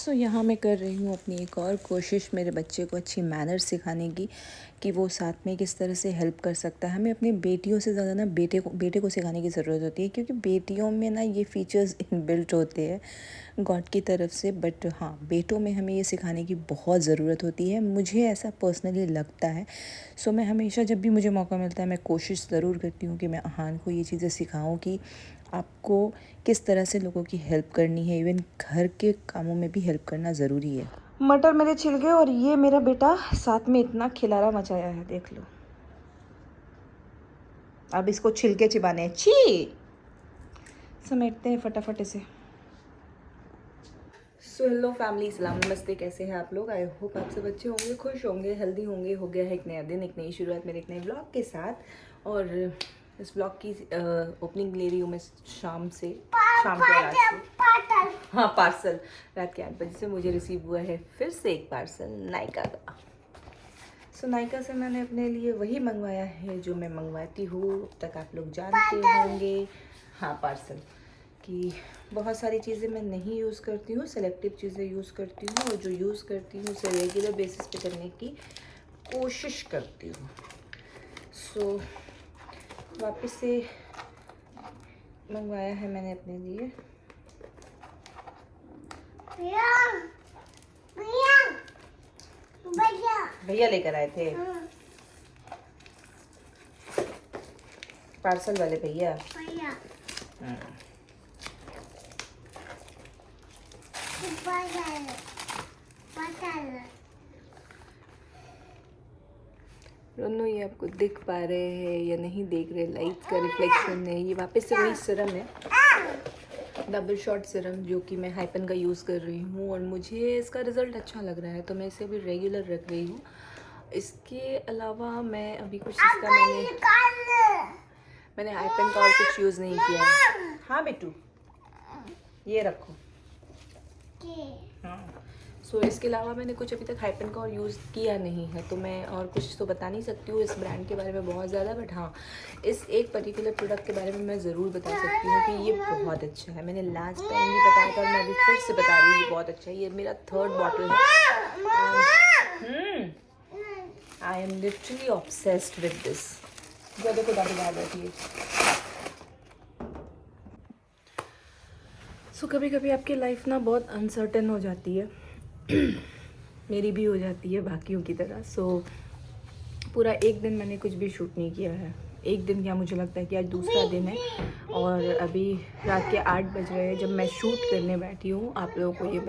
सो यहाँ मैं कर रही हूँ अपनी एक और कोशिश मेरे बच्चे को अच्छी मैनर्स सिखाने की, कि वो साथ में किस तरह से हेल्प कर सकता है। हमें अपनी बेटियों से ज़्यादा ना बेटे को सिखाने की ज़रूरत होती है, क्योंकि बेटियों में ना ये फ़ीचर्स इनबिल्ट होते हैं गॉड की तरफ से। बट हाँ, बेटों में हमें ये सिखाने की बहुत ज़रूरत होती है, मुझे ऐसा पर्सनली लगता है। सो मैं हमेशा जब भी मुझे मौका मिलता है मैं कोशिश ज़रूर करती हूँ कि मैं अहान को ये चीज़ें सिखाऊँ कि आपको किस तरह से लोगों की हेल्प करनी है, इवन घर के कामों में भी हेल्प करना ज़रूरी है। मटर मेरे छिल गए और ये मेरा बेटा साथ में इतना खिलारा मचाया है, देख लो। अब इसको छिलके चिबाने हैं, छी। समेटते हैं फटाफट इसे। सो हेलो फैमिली, सलाम नमस्ते, कैसे हैं आप लोग? आई होप आप सब अच्छे होंगे, खुश होंगे, हेल्दी होंगे। हो गया है एक नया दिन, एक नई शुरुआत मेरे एक नए ब्लॉग के साथ। और इस ब्लॉग की ओपनिंग ले रही हूँ मैं शाम के रात से। हाँ, पार्सल रात के 8 बजे से मुझे रिसीव हुआ है फिर से एक पार्सल नायका का। सो नायका से मैंने अपने लिए वही मंगवाया है जो मैं मंगवाती हूँ, अब तक आप लोग जानते होंगे। हाँ, पार्सल कि बहुत सारी चीज़ें मैं नहीं यूज़ करती हूँ, सेलेक्टिव चीज़ें यूज़ करती हूँ, और जो यूज़ करती हूँ उसे रेगुलर बेसिस पे करने की कोशिश करती हूँ। सो वापस से मंगवाया है मैंने अपने लिए। भैया लेकर आए थे, पार्सल वाले भैया। दोनों ये आपको दिख पा रहे हैं या नहीं देख रहे, लाइट का रिफ्लेक्शन है। ये वापस से वही सिरम है, डबल शॉट सिरम, जो कि मैं हाइपन का यूज़ कर रही हूँ और मुझे इसका रिज़ल्ट अच्छा लग रहा है, तो मैं इसे अभी रेगुलर रख रही हूँ। इसके अलावा मैं अभी कुछ इसका मैंने हाइपन का और कुछ यूज़ नहीं किया है। हाँ बेटू, ये रखो। हाँ, सो इसके अलावा मैंने कुछ अभी तक हाइपन का और यूज़ किया नहीं है, तो मैं और कुछ तो बता नहीं सकती हूँ इस ब्रांड के बारे में बहुत ज़्यादा। बट हाँ, इस एक पर्टिकुलर प्रोडक्ट के बारे में मैं ज़रूर बता सकती हूँ कि ये बहुत अच्छा है। मैंने लास्ट टाइम भी बताया था और मैं अभी फिर से बता रही हूँ, ये बहुत अच्छा है। ये मेरा 3rd बॉटल है। I am literally obsessed with this. ज़्यादा को दादी बाहर बैठी है। सो कभी कभी आपकी लाइफ ना बहुत अनसर्टेन हो जाती है, मेरी भी हो जाती है बाकियों की तरह। सो पूरा एक दिन मैंने कुछ भी शूट नहीं किया है। एक दिन क्या, मुझे लगता है कि आज दूसरा दिन है और अभी रात के 8 बज रहे हैं जब मैं शूट करने बैठी हूँ आप लोगों को ये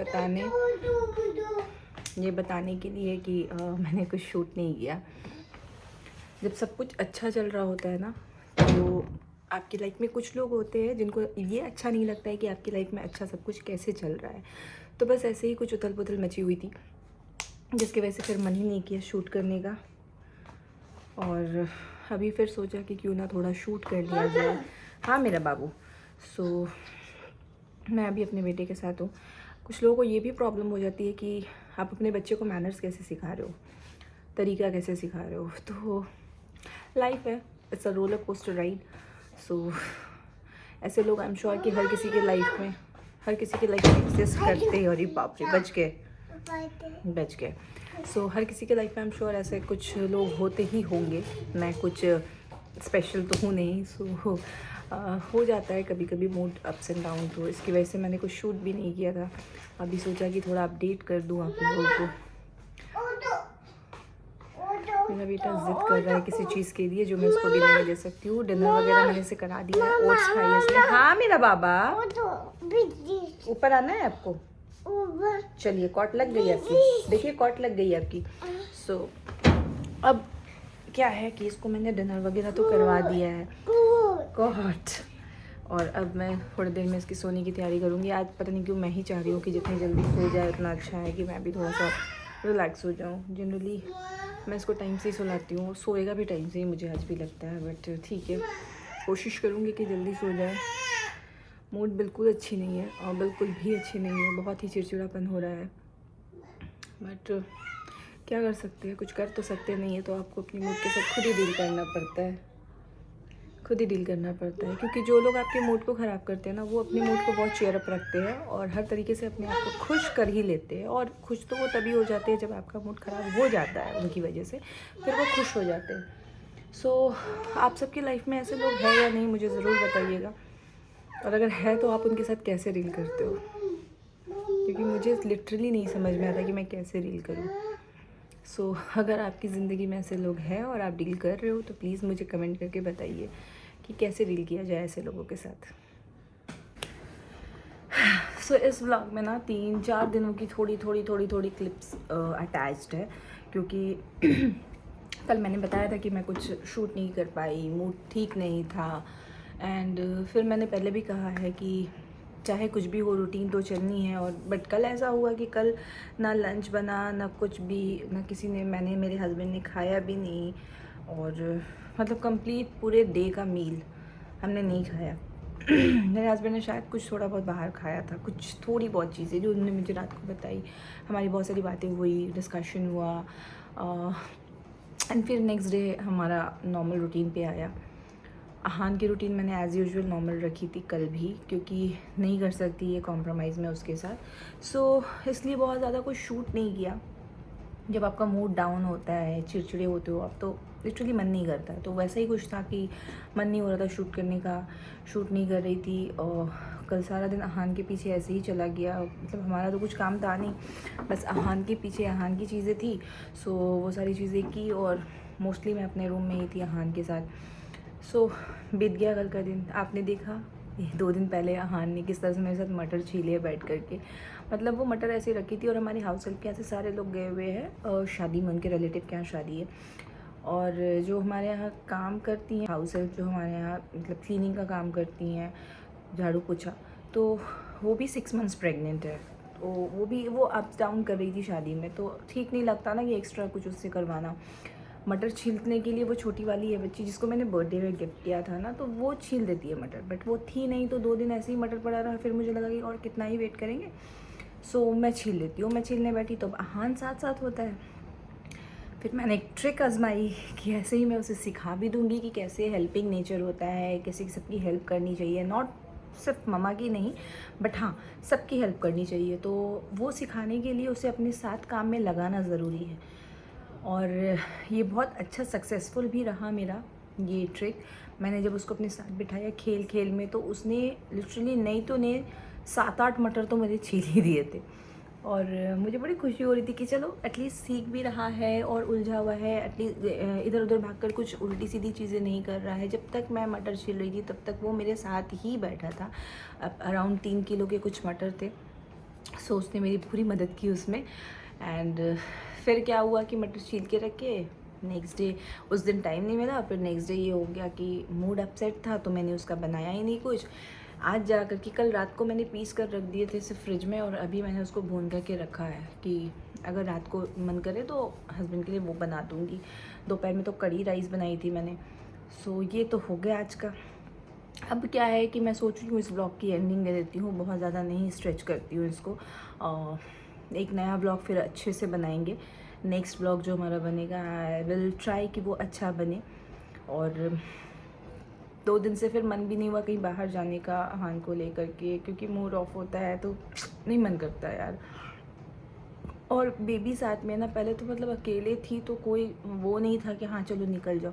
बताने के लिए कि मैंने कुछ शूट नहीं किया। जब सब कुछ अच्छा चल रहा होता है ना, तो आपकी लाइफ में कुछ लोग होते हैं जिनको ये अच्छा नहीं लगता है कि आपकी लाइफ में अच्छा सब कुछ कैसे चल रहा है। तो बस ऐसे ही कुछ उथल पुथल मची हुई थी, जिसकी वजह से फिर मन ही नहीं किया शूट करने का। और अभी फिर सोचा कि क्यों ना थोड़ा शूट कर लिया जाए। हाँ मेरा बाबू। सो मैं अभी अपने बेटे के साथ हूँ। कुछ लोगों को ये भी प्रॉब्लम हो जाती है कि आप अपने बच्चे को मैनर्स कैसे सिखा रहे हो, तरीका कैसे सिखा रहे हो। तो लाइफ है, it's a roller coaster ride. So ऐसे लोग आई एम श्योर कि हर किसी के लाइफ में एग्जिस्ट करते हैं। और ये बाप रे, बच गए। सो हर किसी के लाइफ में आई एम श्योर ऐसे कुछ लोग होते ही होंगे। मैं कुछ स्पेशल तो हूँ नहीं। सो हो जाता है कभी कभी मूड अप्स एंड डाउन, तो इसकी वजह से मैंने कुछ शूट भी नहीं किया था। अभी सोचा कि थोड़ा अपडेट कर दूँ आप लोगों को। मेरा बेटा जिद कर रहा है किसी चीज़ के लिए जो मैं उसको भी नहीं दे सकती हूँ। डिनर वगैरह मैंने इसे करा दिया है, ओट्स खाई इसने। हाँ मेरा बाबा, ऊपर आना है आपको? चलिए, कॉट लग गई आपकी, देखिए कॉट लग गई आपकी। सो अब क्या है कि इसको मैंने डिनर वगैरह तो करवा दिया है, कॉट। और अब मैं थोड़ी देर में इसकी सोने की तैयारी करूँगी। आज पता नहीं क्यों मैं ही चाह रही हूँ कि जितनी जल्दी सो जाए उतना अच्छा है, कि मैं भी थोड़ा सा रिलैक्स हो जाऊँ। जनरली मैं इसको टाइम से ही सुलाती हूँ, सोएगा भी टाइम से ही मुझे आज भी लगता है। बट ठीक है, कोशिश करूँगी कि जल्दी सो जाए। मूड बिल्कुल अच्छी नहीं है और बिल्कुल भी अच्छी नहीं है, बहुत ही चिड़चिड़ापन हो रहा है। बट क्या कर सकते हैं, कुछ कर तो सकते नहीं है, तो आपको अपनी मूड के साथ खुद ही डील करना पड़ता है। खुद ही डील करना पड़ता है, क्योंकि जो लोग आपके मूड को ख़राब करते हैं ना, वो अपने मूड को बहुत चीयर अप रखते हैं और हर तरीके से अपने आप को खुश कर ही लेते हैं। और खुश तो वो तभी हो जाते हैं जब आपका मूड ख़राब हो जाता है उनकी वजह से, फिर वो खुश हो जाते हैं। सो आप सबकी लाइफ में ऐसे लोग हैं या नहीं, मुझे ज़रूर बताइएगा। और अगर है तो आप उनके साथ कैसे डील करते हो, क्योंकि मुझे लिटरली नहीं समझ में आता कि मैं कैसे डील करूँ। सो अगर आपकी ज़िंदगी में ऐसे लोग हैं और आप डील कर रहे हो तो प्लीज़ मुझे कमेंट करके बताइए कि कैसे डील किया जाए ऐसे लोगों के साथ। सो इस व्लॉग में ना 3-4 दिनों की थोड़ी क्लिप्स अटैच्ड है, क्योंकि कल मैंने बताया था कि मैं कुछ शूट नहीं कर पाई, मूड ठीक नहीं था। एंड फिर मैंने पहले भी कहा है कि चाहे कुछ भी हो, रूटीन तो चलनी है। और बट कल ऐसा हुआ कि कल ना लंच बना, ना कुछ भी, ना किसी ने, मेरे हस्बैंड ने खाया भी नहीं। और मतलब कंप्लीट पूरे डे का मील हमने नहीं खाया। मेरे हस्बैंड ने शायद कुछ थोड़ा बहुत बाहर खाया था, कुछ थोड़ी बहुत चीज़ें जो उन्होंने मुझे रात को बताई। हमारी बहुत सारी बातें हुई, डिस्कशन हुआ। एंड फिर नेक्स्ट डे हमारा नॉर्मल रूटीन पे आया। आहान की रूटीन मैंने एज़ यूजुअल नॉर्मल रखी थी कल भी, क्योंकि नहीं कर सकती ये कॉम्प्रोमाइज़ में उसके साथ। सो इसलिए बहुत ज़्यादा कुछ शूट नहीं किया। जब आपका मूड डाउन होता है, चिड़चिड़े होते हो आप, तो लिटरली मन नहीं करता है। तो वैसा ही कुछ था कि मन नहीं हो रहा था शूट करने का, शूट नहीं कर रही थी। और कल सारा दिन आहान के पीछे ऐसे ही चला गया। मतलब हमारा तो कुछ काम था नहीं, बस आहान के पीछे आहान की चीज़ें थी। सो वो सारी चीज़ें की और मोस्टली मैं अपने रूम में ही थी आहान के साथ। सो बीत गया कल का दिन। आपने देखा 2 दिन पहले आहान ने किस तरह से मेरे साथ मटर छीले बैठ करके। मतलब वो मटर ऐसे रखी थी और हमारे हाउस हेल्प के यहाँ से सारे लोग गए हुए हैं शादी में, उनके रिलेटिव के यहाँ शादी है। और जो हमारे यहाँ काम करती हैं हाउस हेल्प, जो हमारे यहाँ मतलब क्लीनिंग का काम करती हैं, झाड़ू पोछा, तो वो भी 6 मंथ्स प्रेग्नेंट है। तो वो अप डाउन कर रही थी शादी में, तो ठीक नहीं लगता ना कि एक्स्ट्रा कुछ उससे करवाना। मटर छीलने के लिए वो छोटी वाली है बच्ची, जिसको मैंने बर्थडे में गिफ्ट किया था ना, तो वो छील देती है मटर। बट वो थी नहीं, तो 2 दिन ऐसे ही मटर पड़ा रहा। फिर मुझे लगा कि और कितना ही वेट करेंगे, सो मैं छील लेती हूँ। मैं छीलने बैठी तो आहान साथ साथ होता है। फिर मैंने एक ट्रिक आजमाई कि ऐसे ही मैं उसे सिखा भी दूंगी कि कैसे हेल्पिंग नेचर होता है, कैसे सबकी हेल्प करनी चाहिए। नॉट सिर्फ ममा की नहीं, बट हाँ, सबकी हेल्प करनी चाहिए। तो वो सिखाने के लिए उसे अपने साथ काम में लगाना ज़रूरी है। और ये बहुत अच्छा सक्सेसफुल भी रहा मेरा ये ट्रिक। मैंने जब उसको अपने साथ बिठाया खेल खेल में, तो उसने लिटरली नहीं तो नहीं 7-8 मटर तो मुझे छील ही दिए थे। और मुझे बड़ी खुशी हो रही थी कि चलो एटलीस्ट सीख भी रहा है और उलझा हुआ है, एटलीस्ट इधर उधर भागकर कुछ उल्टी सीधी चीज़ें नहीं कर रहा है। जब तक मैं मटर छील रही थी तब तक वो मेरे साथ ही बैठा था। अराउंड 3 किलो के कुछ मटर थे। सो उसने मेरी पूरी मदद की उसमें। एंड फिर क्या हुआ कि मटर छील के रख के नेक्स्ट डे, उस दिन टाइम नहीं मिला। फिर नेक्स्ट डे ये हो गया कि मूड अपसेट था, तो मैंने उसका बनाया ही नहीं कुछ। आज जा कर के कल रात को मैंने पीस कर रख दिए थे सिर्फ फ्रिज में, और अभी मैंने उसको भून करके रखा है कि अगर रात को मन करे तो हस्बैंड के लिए वो बना दूँगी। दोपहर में तो कड़ी राइस बनाई थी मैंने। सो ये तो हो गया आज का। अब क्या है कि मैं सोच रही हूँ इस ब्लॉग की एंडिंग दे देती हूँ, बहुत ज़्यादा नहीं स्ट्रेच करती हूँ इसको। एक नया ब्लॉग फिर अच्छे से बनाएंगे। नेक्स्ट ब्लॉग जो हमारा बनेगा, आई विल ट्राई कि वो अच्छा बने। और 2 दिन से फिर मन भी नहीं हुआ कहीं बाहर जाने का हान को लेकर के, क्योंकि मूड ऑफ होता है तो नहीं मन करता यार। और बेबी साथ में ना, पहले तो मतलब अकेले थी तो कोई वो नहीं था कि हाँ चलो निकल जाओ।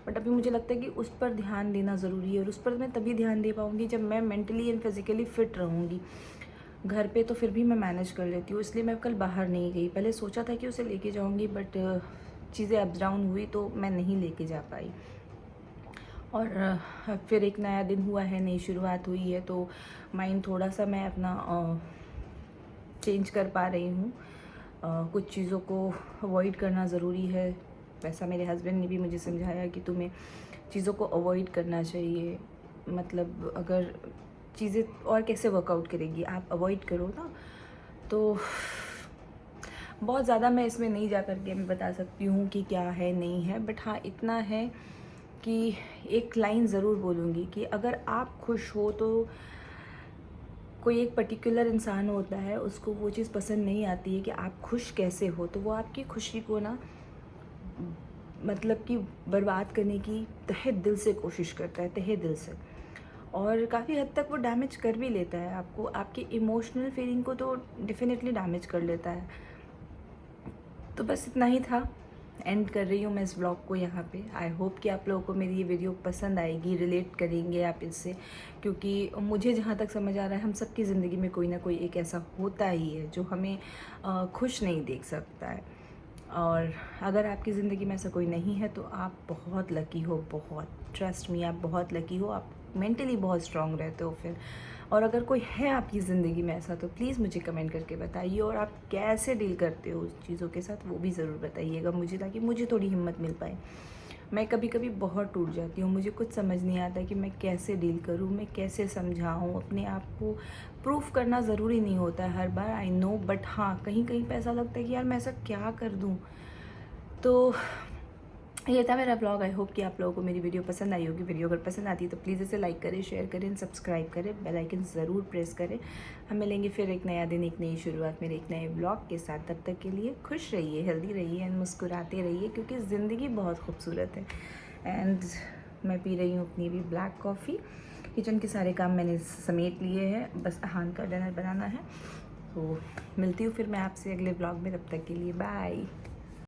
बट अभी मुझे लगता है कि उस पर ध्यान देना ज़रूरी है, और उस पर मैं तभी ध्यान दे पाऊँगी जब मैं मेंटली एंड फिज़िकली फ़िट रहूँगी। घर पे तो फिर भी मैं मैनेज कर लेती हूँ, इसलिए मैं कल बाहर नहीं गई। पहले सोचा था कि उसे लेके जाऊँगी, बट चीज़ें अप डाउन हुई तो मैं नहीं लेके जा पाई। और फिर एक नया दिन हुआ है, नई शुरुआत हुई है, तो माइंड थोड़ा सा मैं अपना चेंज कर पा रही हूँ। कुछ चीज़ों को अवॉइड करना ज़रूरी है। वैसा मेरे हस्बैंड ने भी मुझे समझाया कि तुम्हें चीज़ों को अवॉइड करना चाहिए। मतलब अगर चीज़ें और कैसे वर्कआउट करेगी, आप अवॉइड करो ना। तो बहुत ज़्यादा मैं इसमें नहीं जा कर के मैं बता सकती हूँ कि क्या है नहीं है, बट हाँ इतना है कि एक लाइन ज़रूर बोलूँगी कि अगर आप खुश हो तो कोई एक पर्टिकुलर इंसान होता है, उसको वो चीज़ पसंद नहीं आती है कि आप खुश कैसे हो, तो वो आपकी खुशी को ना मतलब कि बर्बाद करने की तहे दिल से कोशिश करता है, तहे दिल से। और काफ़ी हद तक वो डैमेज कर भी लेता है आपको, आपकी इमोशनल फीलिंग को तो डेफिनेटली डैमेज कर लेता है। तो बस इतना ही था, एंड कर रही हूँ मैं इस ब्लॉग को यहाँ पे। आई होप कि आप लोगों को मेरी ये वीडियो पसंद आएगी, रिलेट करेंगे आप इससे, क्योंकि मुझे जहाँ तक समझ आ रहा है हम सबकी ज़िंदगी में कोई ना कोई एक ऐसा होता ही है जो हमें खुश नहीं देख सकता है। और अगर आपकी ज़िंदगी में ऐसा कोई नहीं है तो आप बहुत लकी हो, बहुत, ट्रस्ट मी, आप बहुत लकी हो, आप मेंटली बहुत स्ट्रांग रहते हो फिर। और अगर कोई है आपकी ज़िंदगी में ऐसा तो प्लीज़ मुझे कमेंट करके बताइए, और आप कैसे डील करते हो उस चीज़ों के साथ वो भी ज़रूर बताइएगा मुझे, ताकि मुझे थोड़ी हिम्मत मिल पाए। मैं कभी कभी बहुत टूट जाती हूँ, मुझे कुछ समझ नहीं आता कि मैं कैसे डील करूँ, मैं कैसे समझाऊँ अपने आप को। प्रूफ करना ज़रूरी नहीं होता है हर बार, आई नो, बट हाँ कहीं कहीं पे ऐसा लगता है कि यार मैं ऐसा क्या कर दूँ। तो ये था मेरा ब्लॉग। आई होप कि आप लोगों को मेरी वीडियो पसंद आई होगी। वीडियो अगर पसंद आती है तो प्लीज़ इसे लाइक करें, शेयर करें, सब्सक्राइब करें, बेल आइकन ज़रूर प्रेस करें। हम मिलेंगे फिर एक नया दिन, एक नई शुरुआत मेरे एक नए ब्लॉग के साथ। तब तक के लिए खुश रहिए, हेल्दी रहिए एंड मुस्कुराते रहिए, क्योंकि ज़िंदगी बहुत खूबसूरत है। एंड मैं पी रही हूँ अपनी भी ब्लैक कॉफ़ी। किचन के सारे काम मैंने समेट लिए हैं, बस अहान का डिनर बनाना है। तो मिलती हूँ फिर मैं आपसे अगले ब्लॉग में, तब तक के लिए बाय।